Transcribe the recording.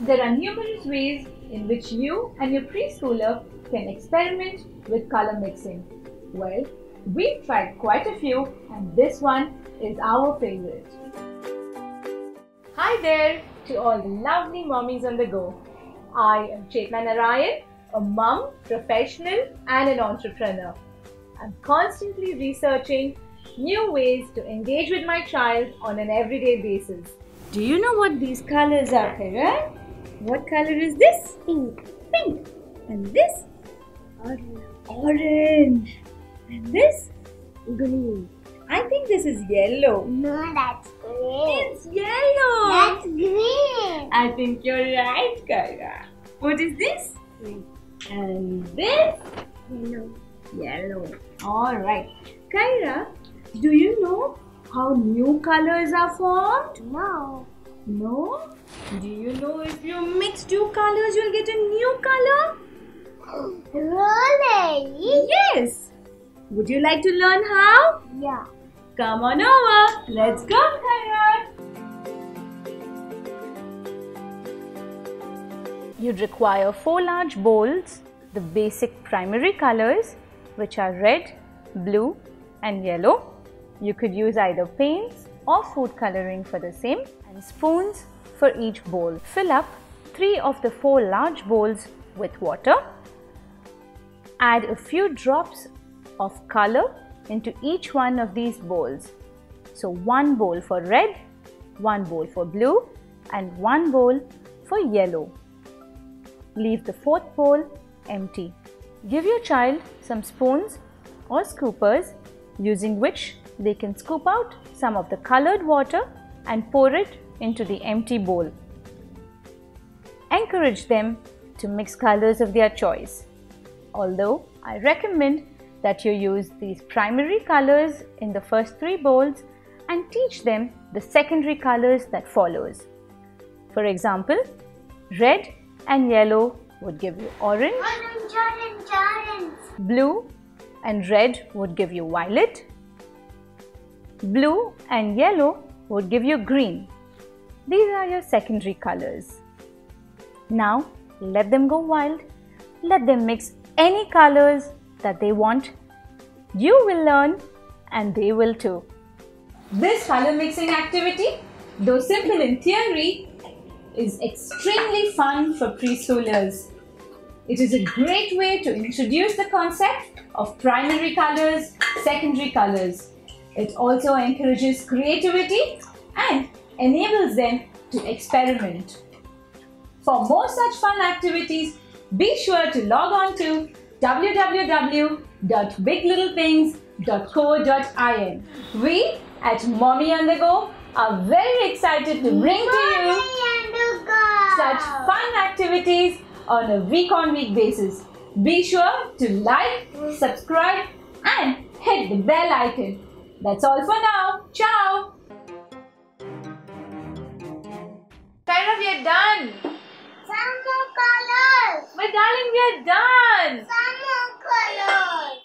There are numerous ways in which you and your preschooler can experiment with color mixing. Well, we've tried quite a few and this one is our favorite. Hi there to all the lovely mommies on the go. I am Chetna Narayan, a mum, professional and an entrepreneur. I'm constantly researching new ways to engage with my child on an everyday basis. Do you know what these colors are, Kara? What color is this? Pink. Pink. And this? Orange. Orange. And this? Green. I think this is yellow. No, that's green. It's yellow. That's green. I think you're right, Kara. What is this? Red. And this? Yellow. Yellow. Alright. Kyra, do you know how new colors are formed? No. No? Do you know if you mix two colors, you'll get a new color? Really? Yes. Would you like to learn how? Yeah. Come on over. Let's go, Kyra. You'd require 4 large bowls, the basic primary colors, which are red, blue and yellow. You could use either paints or food coloring for the same, and spoons for each bowl. Fill up 3 of the 4 large bowls with water. Add a few drops of color into each one of these bowls. So 1 bowl for red, 1 bowl for blue and 1 bowl for yellow. Leave the 4th bowl empty. Give your child some spoons or scoopers using which they can scoop out some of the colored water and pour it into the empty bowl. Encourage them to mix colors of their choice. Although I recommend that you use these primary colors in the first 3 bowls and teach them the secondary colors that follows. For example, red and yellow would give you orange. Orange. Blue and red would give you violet. Blue and yellow would give you green. These are your secondary colors. Now let them go wild. Let them mix any colors that they want. You will learn and they will too. This color mixing activity, though simple in theory, is extremely fun for preschoolers. It is a great way to introduce the concept of primary colors, secondary colors. It also encourages creativity and enables them to experiment. For more such fun activities, be sure to log on to www.biglittlepings.co.in. We at Mommy on the Go are very excited to bring to you such fun activities on a week-on-week basis. Be sure to like, subscribe and hit the bell icon. That's all for now. Ciao! Kyra, we are done. Some more colors. My darling, we are done. Some more colors.